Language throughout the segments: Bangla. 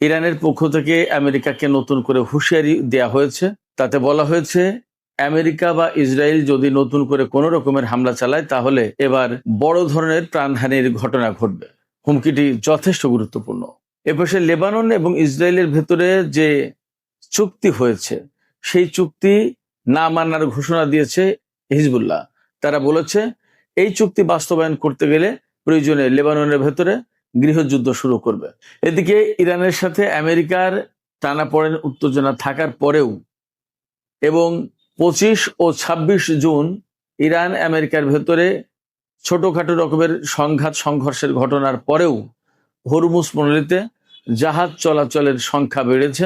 ইরানের পক্ষ থেকে আমেরিকাকে নতুন করে হুঁশিয়ারি দেয়া হয়েছে। তাতে বলা হয়েছে, আমেরিকা বা ইসরায়েল যদি নতুন করে কোনো রকমের হামলা চালায় তাহলে এবার বড় ধরনের প্রাণহানির ঘটনা ঘটবে। হুমকিটি যথেষ্ট গুরুত্বপূর্ণ। এপাশে লেবানন এবং ইসরায়েলের ভেতরে যে চুক্তি হয়েছে সেই চুক্তি না মানার ঘোষণা দিয়েছে হিজবুল্লাহ। তারা বলেছে এই চুক্তি বাস্তবায়ন করতে গেলে প্রয়োজনে লেবাননের ভেতরে গৃহযুদ্ধ শুরু করবে। এদিকে ইরানের সাথে আমেরিকার টানাপোড়েন উত্তেজনা থাকার পরেও এবং 25 ও 26 জুন ইরান আমেরিকার ভেতরে ছোটখাটো রকমের সংঘর্ষের ঘটনার পরেও হরমুজ প্রণালীতে জাহাজ চলাচলের সংখ্যা বেড়েছে।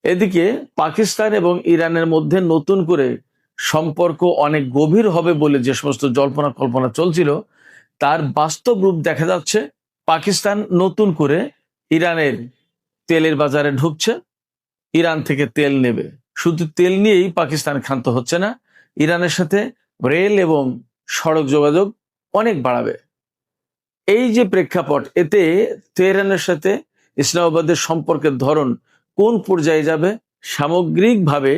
এদিকে পাকিস্তান এবং ইরানের মধ্যে নতুন করে সম্পর্ক অনেক গভীর হবে বলে যে সমস্ত জল্পনা কল্পনা চলছিল তার বাস্তব রূপ দেখা যাচ্ছে। পাকিস্তান নতুন করে ইরানের তেলের বাজারে ঢুকছে, ইরান থেকে তেল নেবে। শুধু তেল নিয়েই পাকিস্তান ক্ষান্ত হচ্ছে না, ইরানের সাথে রেল এবং সড়ক যোগাযোগ অনেক বাড়াবে। এই যে প্রেক্ষাপট, এতে তেহরানের সাথে ইসলামাবাদের সম্পর্কের ধরন কোন পর্যায়ে যাবে, সামগ্রিকভাবে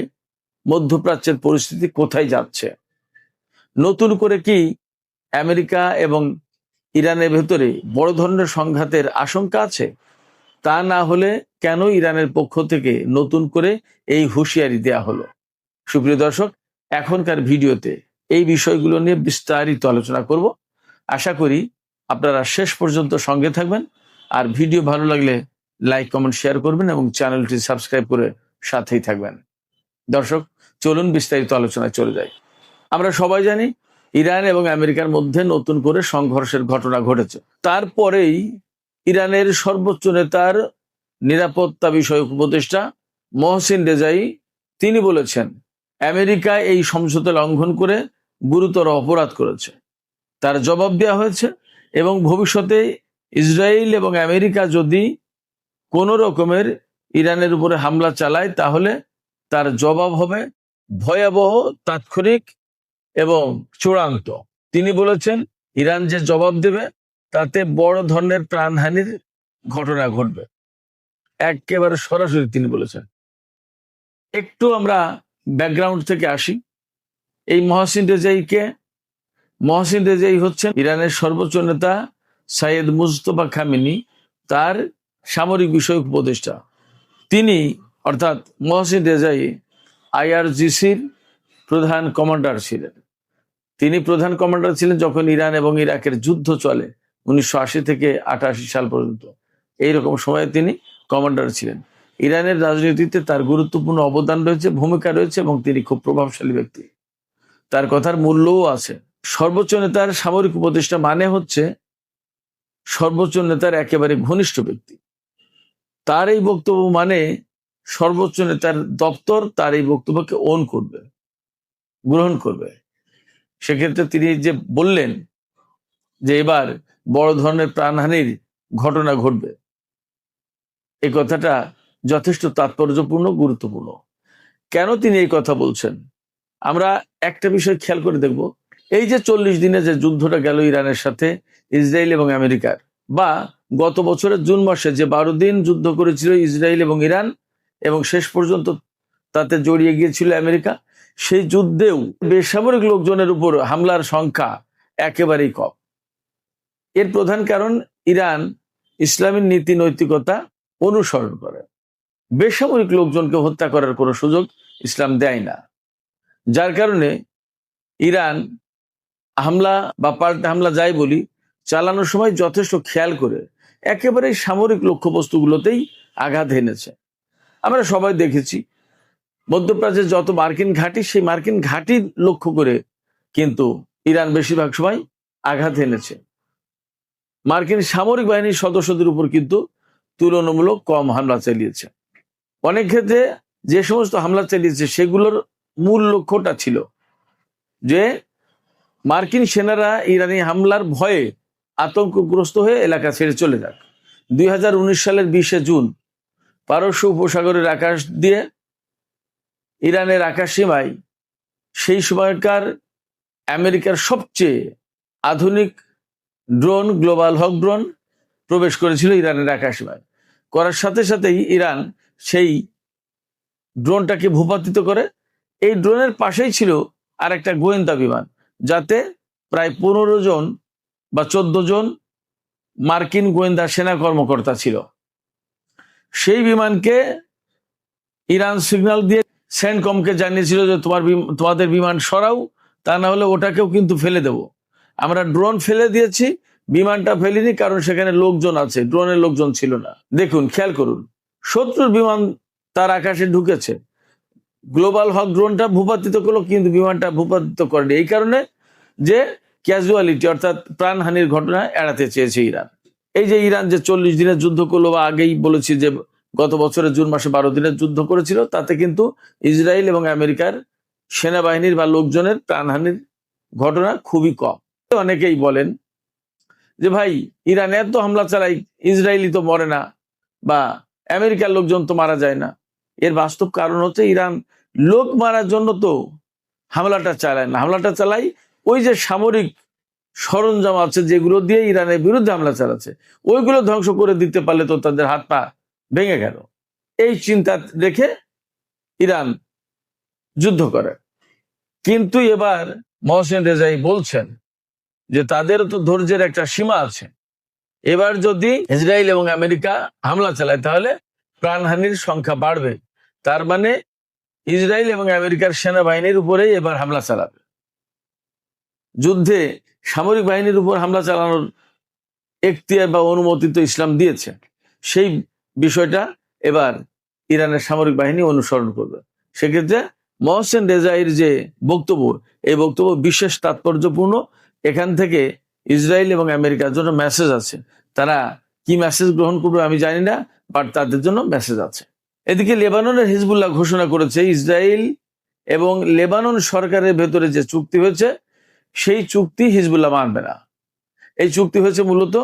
মধ্যপ্রাচ্যের পরিস্থিতি কোথায় যাচ্ছে, নতুন করে কি আমেরিকা এবং ইরানের ভেতরে বড় ধরনের সংঘাতের আশঙ্কা আছে? তা না হলে কেন ইরানের পক্ষ থেকে নতুন করে এই হুঁশিয়ারি দেয়া হলো? সুপ্রিয় দর্শক, এখনকার ভিডিওতে এই বিষয়গুলো নিয়ে বিস্তারিত আলোচনা করব। আশা করি আপনারা শেষ পর্যন্ত সঙ্গে থাকবেন। আর ভিডিও ভালো লাগলে লাইক, কমেন্ট, শেয়ার করবেন এবং চ্যানেলটি সাবস্ক্রাইব করে সাথেই থাকবেন। দর্শক, চলুন বিস্তারিত আলোচনায় চলে যাই। আমরা সবাই জানি ইরান এবং আমেরিকার মধ্যে নতুন করে সংঘর্ষের ঘটনা ঘটেছে। তারপরেই ইরানের সর্বোচ্চ নেতার নিরাপত্তা বিষয়ক উপদেষ্টা মহসিন রেজাই তিনি বলেছেন আমেরিকা এই সমঝোতা লঙ্ঘন করে গুরুতর অপরাধ করেছে, তার জবাব দেওয়া হয়েছে এবং ভবিষ্যতে ইসরায়েল এবং আমেরিকা যদি কোনো রকমের ইরানের উপরে হামলা চালায় তাহলে তার জবাব হবে ভয়াবহ, তাৎক্ষণিক এবং চূড়ান্ত। তিনি বলেছেন ইরান যে জবাব দেবে তাতে বড় ধরনের প্রাণহানির ঘটনা ঘটবে, একেবারে সরাসরি তিনি বলেছেন। একটু আমরা ব্যাকগ্রাউন্ড থেকে আসি। এই মহসিন রেজাই হচ্ছেন ইরানের সর্বোচ্চ নেতা সাইয়েদ মুজতবা খামেনি, তার সামরিক বিষয়ক উপদেষ্টা। তিনি অর্থাৎ মহসিন রেজাই IRGCর প্রধান কমান্ডার ছিলেন। তিনি প্রধান কমান্ডার ছিলেন যখন ইরান এবং ইরাকের যুদ্ধ চলে 1980 থেকে 88 সাল পর্যন্ত। এইরকম সময়ে তিনি কমান্ডার ছিলেন। ইরানের রাজনীতিতে তার গুরুত্বপূর্ণ অবদান রয়েছে, ভূমিকা রয়েছে এবং তিনি খুব প্রভাবশালী ব্যক্তি, তার কথার মূল্যও আছে। সর্বোচ্চ নেতার সামরিক উপদেষ্টা মানে হচ্ছে সর্বোচ্চ নেতার একেবারে ঘনিষ্ঠ ব্যক্তি। তার এই বক্তব্য মানে সর্বোচ্চ নেতার দপ্তর তার এই বক্তব্যকে গ্রহণ করবে। সেক্ষেত্রে তিনি যে বললেন যে এবার বড় ধরনের প্রাণহানির ঘটনা ঘটবে, এই কথাটা যথেষ্ট তাৎপর্যপূর্ণ, গুরুত্বপূর্ণ। কেন তিনি এই কথা বলছেন আমরা একটা বিষয় খেয়াল করে দেখব। এই যে 40 দিনে যে যুদ্ধটা গেল ইরানের সাথে ইসরায়েল এবং আমেরিকার, বা গত বছরের জুন মাসে যে 12 দিন যুদ্ধ করেছিল ইসরায়েল এবং ইরান এবং শেষ পর্যন্ত তাতে জড়িয়ে গিয়েছিল আমেরিকা, সেই যুদ্ধেও বেসামরিক লোকজনের উপর হামলার সংখ্যা একেবারেই কম। এর প্রধান কারণ ইরান ইসলামের নীতি নৈতিকতা অনুসরণ করে। বেসামরিক লোকজনকে হত্যা করার কোনো সুযোগ ইসলাম দেয় না, যার কারণে ইরান হামলা বা পাল্টা হামলা যাই বলি চালানোর সময় যথেষ্ট খেয়াল করে একেবারে সামরিক লক্ষ্যবস্তুগুলোতেই আঘাত এনেছে। আমরা সবাই দেখেছি মধ্যপ্রাচ্যের যত মার্কিন ঘাঁটি, সেই মার্কিন ঘাঁটি লক্ষ্য করে কিন্তু ইরান বেশিরভাগ সময় আঘাত এনেছে। মার্কিন সামরিক বাহিনীর সদস্যদের উপর কিন্তু তুলনামূলক কম হামলা চালিয়েছে। অনেক ক্ষেত্রে যে সমস্ত হামলা চালিয়েছে সেগুলোর মূল লক্ষ্যটা ছিল যে মার্কিন সেনারা ইরানি হামলার ভয়ে আতঙ্কগ্রস্ত হয়ে এলাকা ছেড়ে চলে যাক। 2019 সালের 20 জুন পারস্য উপসাগরের আকাশ দিয়ে ইরানের আকাশ সীমায় সেই সময়কার আমেরিকার সবচেয়ে আধুনিক ড্রোন, গ্লোবাল হক ড্রোন প্রবেশ করেছিল ইরানের আকাশ সীমায়। করার সাথে সাথেই ইরান সেই ড্রোনটাকে ভূপাতিত করে। এই ড্রোনের পাশেই ছিল আর একটা গোয়েন্দা বিমান, যাতে প্রায় 15 জন বা 14 জন মার্কিন গোয়েন্দা সেনা কর্মকর্তা ছিল। সেই বিমানকে ইরান সিগন্যাল দিয়ে সেন্টকমকে জানিয়েছিল যে তোমাদের বিমান সরাও, তা না হলে ওটাকেও কিন্তু ফেলে দেব। আমরা ড্রোন ফেলে দিয়েছি, বিমানটা ফেলিনি, কারণ সেখানে লোকজন আছে, ড্রোনের লোকজন ছিল না। দেখুন, খেয়াল করুন, শত্রুর বিমান তার আকাশে ঢুকেছে, গ্লোবাল হক ড্রোনটা ভূপাতিত করলো, কিন্তু বিমানটা ভূপাতিত করেনি। এই কারণে যে ক্যাজুয়ালিটি অর্থাৎ প্রাণহানির ঘটনা এড়াতে চেয়েছে ইরান। এই যে ইরান যে 40 দিনের যুদ্ধ করলো, বা আগেই বলেছি যে গত বছরের জুন মাসে 12 দিনের যুদ্ধ করেছিল, তাতে কিন্তু ইসরায়েল এবং আমেরিকার সেনাবাহিনীর বা লোকজনের প্রাণহানির ঘটনা খুবই কম। অনেকেই বলেন যে ভাই, ইরান এত হামলা চালাই, ইসরায়েলি তো মরে না, বা আমেরিকার লোকজন তো মারা যায় না। এর বাস্তব কারণ হচ্ছে ইরান লোক মারার জন্য তো হামলাটা চালায় না। হামলাটা চালাই ওই যে সামরিক সরঞ্জাম আছে যেগুলো দিয়ে ইরানের বিরুদ্ধে হামলা চালাচ্ছে, ওইগুলো ধ্বংস করে দিতে পারলে তো তাদের হাত পা ভেঙে গেল। এই চিন্তা রেখে ইরান যুদ্ধ করে। কিন্তু এবার মহসেন রেজাই বলছেন যে তাদেরও তো ধৈর্যের একটা সীমা আছে। এবার যদি ইসরায়েল এবং আমেরিকা হামলা চালায় তাহলে প্রাণহানির সংখ্যা বাড়বে। তার মানে ইসরায়েল এবং আমেরিকার সেনাবাহিনীর উপরেই এবার হামলা চালাবে। যুদ্ধে সামরিক বাহিনীর উপর হামলা চালানোর এখতিয়ার বা অনুমতি তো ইসলাম দিয়েছে। সেই বিষয়টা এবার ইরানের সামরিক বাহিনী অনুসরণ করবে। সেক্ষেত্রে মহসেন রেজাইর যে বক্তব্য, এই বক্তব্য বিশেষ তাৎপর্যপূর্ণ। এখান থেকে ইসরায়েল এবং আমেরিকার জন্য মেসেজ আছে। তারা কি মেসেজ গ্রহণ করবে আমি জানি না, বাট তাদের জন্য মেসেজ আছে। এদিকে লেবাননের হিজবুল্লাহ ঘোষণা করেছে ইসরায়েল এবং লেবানন সরকারের ভেতরে যে চুক্তি হয়েছে, সেই চুক্তি হিজবুল্লাহ মানবে না। এই চুক্তি হয়েছে মূলত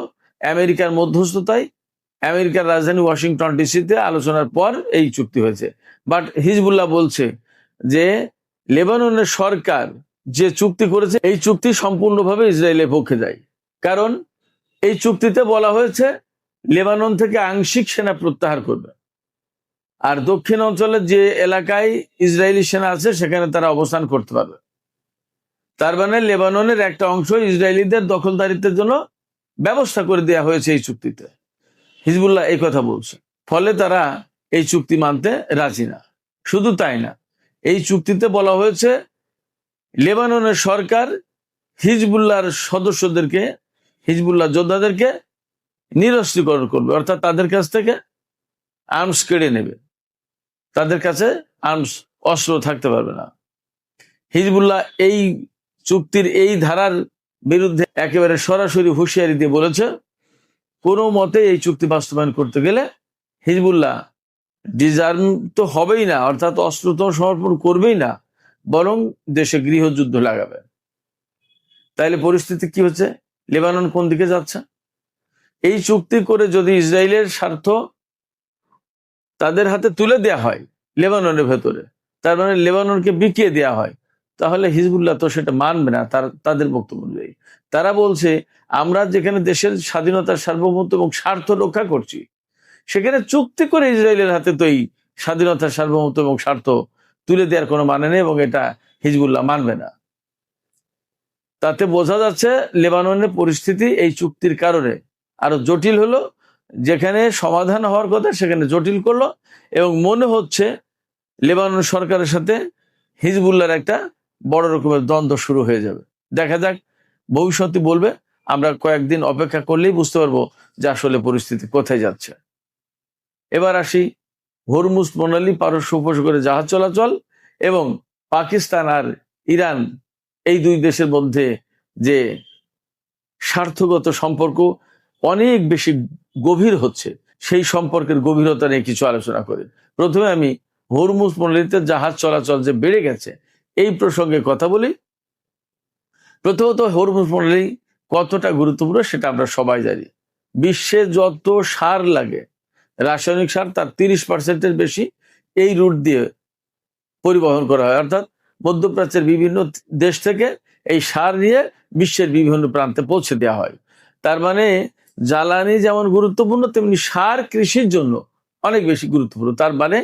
আমেরিকার মধ্যস্থতায়, আমেরিকার রাজধানী ওয়াশিংটন ডিসিতে আলোচনার পর এই চুক্তি হয়েছে। বাট হিজবুল্লাহ বলছে যে লেবাননের সরকার যে চুক্তি করেছে, এই চুক্তি সম্পূর্ণভাবে ইসরায়েলের পক্ষে যায়। কারণ এই চুক্তিতে বলা হয়েছে লেবানন থেকে আংশিক সেনা প্রত্যাহার করবে, আর দক্ষিণ অঞ্চলের যে এলাকায় ইসরায়েলি সেনা আছে সেখানে তারা অবস্থান করতে পারবে। তার মানে লেবাননের একটা অংশ ইসরায়েলিদের দখলদারিত্বের জন্য ব্যবস্থা করে দেওয়া হয়েছে এই চুক্তিতে। হিজবুল্লাহ এই কথা বলছে। ফলে তারা এই চুক্তি মানতে রাজি না। শুধু তাই না, এই চুক্তিতে বলা হয়েছে লেবাননের সরকার হিজবুল্লাহর সদস্যদেরকে, হিজবুল্লাহ যোদ্ধাদেরকে নিরস্ত্রীকরণ করবে, অর্থাৎ তাদের কাছ থেকে আর্মস কেড়ে নেবে। তাদের কাছে আর্মস, অস্ত্র থাকতে পারবে না। হিজবুল্লাহ এই চুক্তির এই ধারার বিরুদ্ধে একেবারে সরাসরি হুঁশিয়ারি দিয়ে বলেছে, কোনো মতে এই চুক্তি বাস্তবায়ন করতে গেলে হিজবুল্লাহ ডিজার্ম তো হবেই না, অর্থাৎ অস্ত্র তো সমর্পণ করবেই না, বরং দেশে গৃহযুদ্ধ লাগাবে। তাইলে পরিস্থিতি কি হচ্ছে? লেবানন কোন দিকে যাচ্ছে? এই চুক্তি করে যদি ইসরায়েলের স্বার্থ তাদের হাতে তুলে দেয়া হয় লেবাননের ভেতরে, তার মানে লেবাননকে বিকিয়ে দেয়া হয়, তাহলে হিজবুল্লাহ তো সেটা মানবে না। তাদের বক্তব্য অনুযায়ী তারা বলছে, আমরা যেখানে দেশের স্বাধীনতার সার্বভৌমত্ব এবং স্বার্থ রক্ষা করছি, সেখানে চুক্তি করে ইসরায়েলের হাতে তো এই স্বাধীনতার সার্বভৌমত্ব এবং স্বার্থ তুলে দেওয়ার কোনো মানে নেই, এবং এটা হিজবুল্লাহ মানবে না। তাতে বোঝা যাচ্ছে লেবাননের পরিস্থিতি এই চুক্তির কারণে আরো জটিল হলো। যেখানে সমাধান হওয়ার কথা সেখানে জটিল করলো, এবং মনে হচ্ছে লেবানন সরকারের সাথে হিজবুল্লাহর একটা বড় রকমের দ্বন্দ্ব শুরু হয়ে যাবে। দেখা যাক, ভবিষ্যতে বলবে। আমরা কয়েকদিন অপেক্ষা করলেই বুঝতে পারবো যে আসলে পরিস্থিতি কোথায় যাচ্ছে। এবার আসি হরমুজ প্রণালী, পারস্য উপসাগরে জাহাজ চলাচল এবং পাকিস্তান আর ইরান, এই দুই দেশের মধ্যে যে স্বার্থগত সম্পর্ক অনেক বেশি গভীর হচ্ছে, সেই সম্পর্কের গভীরতা নিয়ে কিছু আলোচনা করি। প্রথমে আমি হরমুজ প্রণালীতে জাহাজ চলাচল যে বেড়ে গেছে, এই প্রসঙ্গে কথা বলি। প্রথমত, হরমুজ প্রণালী কতটা গুরুত্বপূর্ণ সেটা আমরা সবাই জানি। বিশ্বে যত সার লাগে, রাসায়নিক সার, তার 30%-এর বেশি এই রুট দিয়ে পরিবহন করা হয়। অর্থাৎ মধ্যপ্রাচ্যের বিভিন্ন দেশ থেকে এই সার নিয়ে বিশ্বের বিভিন্ন প্রান্তে পৌঁছে দেওয়া হয়। তার মানে জ্বালানি যেমন গুরুত্বপূর্ণ তেমনি সার কৃষির জন্য অনেক বেশি গুরুত্বপূর্ণ। তার মানে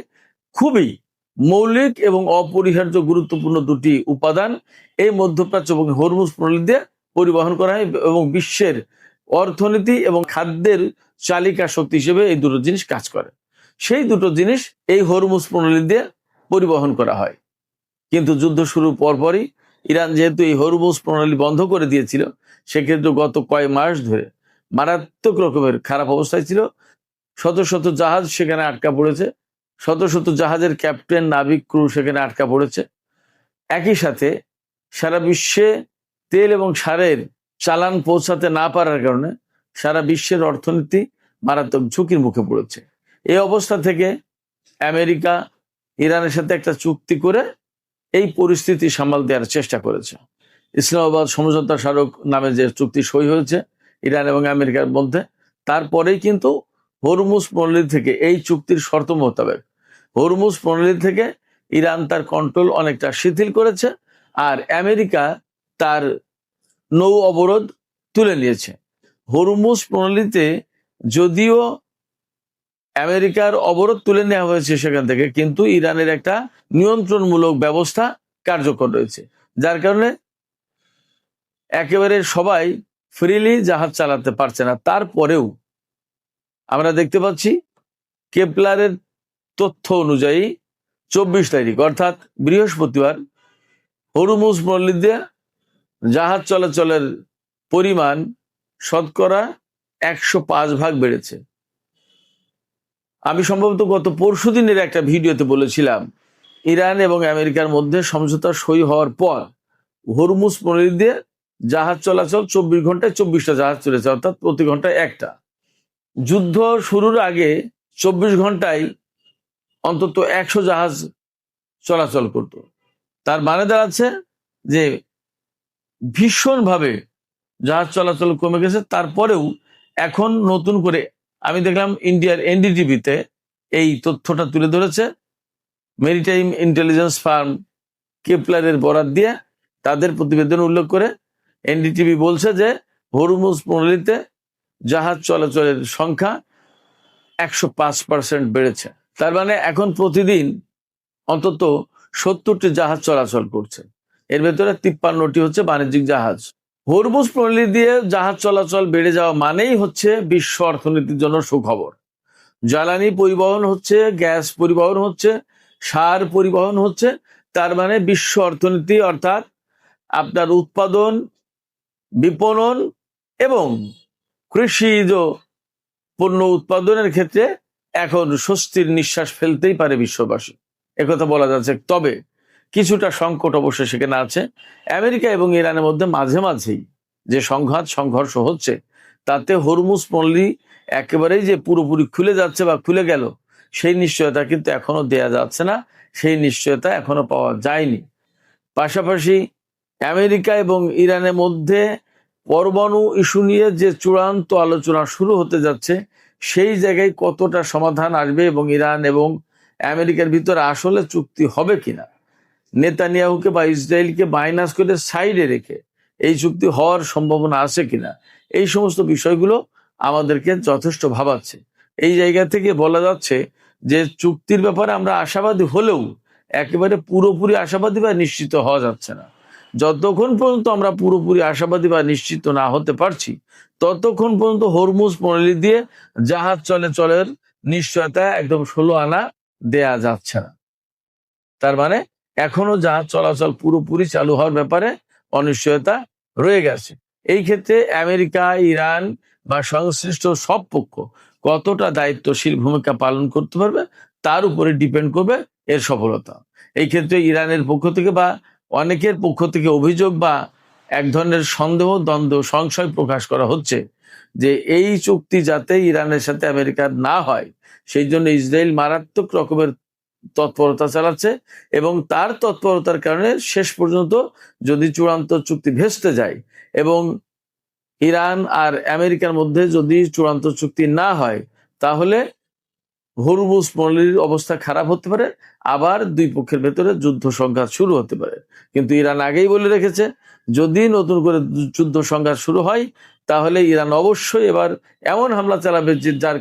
খুবই মৌলিক এবং অপরিহার্য গুরুত্বপূর্ণ দুটি উপাদান এই মধ্যপ্রাচ্য এবং হরমুজ প্রণালী দিয়ে পরিবহন করা হয়, এবং বিশ্বের অর্থনীতি এবং খাদ্যের চালিকা শক্তি হিসেবে এই দুটো জিনিস কাজ করে। সেই দুটো জিনিস এই হরমুজ প্রণালী দিয়ে পরিবহন করা হয়। কিন্তু যুদ্ধ শুরুর পরপরই ইরান যেহেতু এই হরমুজ প্রণালী বন্ধ করে দিয়েছিল, সেক্ষেত্রে গত কয়েক মাস ধরে মারাত্মক রকমের খারাপ অবস্থায় ছিল। শত শত জাহাজ সেখানে আটকা পড়েছে, শত শত জাহাজের ক্যাপ্টেন, নাবিক, ক্রু সেখানে আটকা পড়েছে। একই সাথে সারা বিশ্বে তেল এবং সারের চালান পৌঁছাতে না পারার কারণে সারা বিশ্বের অর্থনীতি মারাত্মক ঝুঁকির মুখে পড়েছে। এই অবস্থা থেকে আমেরিকা ইরানের সাথে একটা চুক্তি করে এই পরিস্থিতি সামাল দেওয়ার চেষ্টা করেছে। ইসলামাবাদ সমঝোতা স্মারক নামে যে চুক্তি সই হয়েছে ইরান এবং আমেরিকার মধ্যে, তারপরেই কিন্তু হরমুজ প্রণালী থেকে এই চুক্তির শর্ত মোতাবেক হরমুজ প্রণালী থেকে ইরান তার কন্ট্রোল অনেকটা শিথিল করেছে, আর আমেরিকা তার নৌ অবরোধ তুলে নিয়েছে। হরমুজ প্রণালীতে যদিও আমেরিকার অবরোধ তুলে নেওয়া হয়েছে সেখান থেকে, কিন্তু ইরানের একটা নিয়ন্ত্রণমূলক ব্যবস্থা কার্যকর রয়েছে, যার কারণে একেবারে সবাই ফ্রিলি জাহাজ চালাতে পারছে না। তারপরেও আমরা দেখতে পাচ্ছি কেপলারের তথ্য অনুযায়ী 24 তারিখ অর্থাৎ বৃহস্পতিবার হরমুজ প্রণালী দিয়ে জাহাজ চলাচলের পরিমাণ শতকরা 105 বেড়েছে। আমি সম্ভবত গত পরশুদিনের একটা ভিডিওতে বলেছিলাম, ইরান এবং আমেরিকার মধ্যে সমঝোতা সই হওয়ার পর হরমুজ প্রণালী দিয়ে জাহাজ চলাচল 24 ঘন্টায় 24টা জাহাজ চলেছে, অর্থাৎ প্রতি ঘন্টায় একটা। যুদ্ধ শুরুর আগে 24 ঘন্টায় অন্তত 100 জাহাজ চলাচল করত। তার মানে দাঁড়াচ্ছে যে ভীষণভাবে জাহাজ চলাচল কমে গেছে। তারপরেও এখন নতুন করে আমি দেখলাম ইন্ডিয়ার এনডিটিভিতে এই তথ্যটা তুলে ধরেছে। মেরিটাইম ইন্টেলিজেন্স ফার্ম কেপলারের বরাত দিয়ে তাদের প্রতিবেদন উল্লেখ করে এনডিটিভি বলছে যে হরমুজ প্রণালীতে জাহাজ চলাচলের সংখ্যা 105% বেড়েছে। তার মানে এখন প্রতিদিন অন্তত 70টি জাহাজ চলাচল করছে, এর ভেতরে 53টি হচ্ছে বাণিজ্যিক জাহাজ। হরমুজ প্রণালী দিয়ে জাহাজ চলাচল বেড়ে যাওয়া মানেই হচ্ছে বিশ্ব অর্থনীতির জন্য সুখবর। জ্বালানি পরিবহন হচ্ছে, গ্যাস পরিবহন হচ্ছে, সার পরিবহন হচ্ছে। তার মানে বিশ্ব অর্থনীতি অর্থাৎ আপনার উৎপাদন, বিপণন এবং কৃষিজ পণ্য উৎপাদনের ক্ষেত্রে এখন স্বস্তির নিঃশ্বাস ফেলতেই পারে বিশ্ববাসী, একথা বলা যাচ্ছে। তবে কিছুটা সংকট অবশ্যই সেখানে আছে। আমেরিকা এবং ইরানের মধ্যে মাঝে মাঝেই যে সংঘর্ষ হচ্ছে, তাতে হরমুজ প্রণালী একেবারেই যে পুরোপুরি খুলে যাচ্ছে বা খুলে গেল সেই নিশ্চয়তা কিন্তু এখনো দেয়া যাচ্ছে না, সেই নিশ্চয়তা এখনো পাওয়া যায়নি। পাশাপাশি আমেরিকা এবং ইরানের মধ্যে পরমাণু ইস্যু নিয়ে যে চূড়ান্ত আলোচনা শুরু হতে যাচ্ছে, সেই জায়গায় কতটা সমাধান আসবে এবং ইরান এবং আমেরিকার ভিতরে আসলে চুক্তি হবে কিনা, নেতানিয়াহুকে বা ইসরায়েলকে মাইনাস করে সাইডে রেখে এই চুক্তি হওয়ার সম্ভাবনা আছে কিনা, এই সমস্ত বিষয়গুলো আমাদেরকে যথেষ্ট ভাবাচ্ছে। এই জায়গা থেকে বলা যাচ্ছে যে চুক্তির ব্যাপারে আমরা আশাবাদী হলেও একেবারে পুরোপুরি আশাবাদী বা নিশ্চিত হওয়া যাচ্ছে না। যতক্ষণ পর্যন্ত আমরা পুরোপুরি আশাবাদী বা নিশ্চিত না হতে পারছি, ততক্ষণ পর্যন্ত হরমুজ প্রণালী দিয়ে জাহাজ চলাচলের নিশ্চয়তা একদম 16 আনা দেয়া যাচ্ছে না। তার মানে এখনো জাহাজ চলাচল পুরোপুরি চালু হওয়ার ব্যাপারে অনিশ্চয়তা রয়ে গেছে। এই ক্ষেত্রে আমেরিকা, ইরান বা সংশ্লিষ্ট সব পক্ষ কতটা দায়িত্বশীল ভূমিকা পালন করতে পারবে তার উপরে ডিপেন্ড করবে এর সফলতা। এই ক্ষেত্রে ইরানের পক্ষ থেকে বা অনেকের পক্ষ থেকে অভিযোগ বা এক ধরনের সন্দেহ, দ্বন্দ্ব, সংশয় প্রকাশ করা হচ্ছে যে এই চুক্তি যাতে ইরানের সাথে আমেরিকার না হয় সেই জন্য ইসরায়েল মারাত্মক রকমের তৎপরতা চালাচ্ছে, এবং তার তৎপরতার কারণে শেষ পর্যন্ত যদি চূড়ান্ত চুক্তি ভেস্তে যায় এবং ইরান আর আমেরিকার মধ্যে যদি চূড়ান্ত চুক্তি না হয়, তাহলে হরমুজ নলির অবস্থা খারাপ হতে পারে, আবার দুই পক্ষের ভেতরে যুদ্ধ সংঘাত শুরু হতে পারে। কিন্তু ইরান আগেই বলে রেখেছে, যদি নতুন করে যুদ্ধ সংঘাত শুরু হয় তাহলে ইরান অবশ্যই এবার এমন হামলা চালাবে যার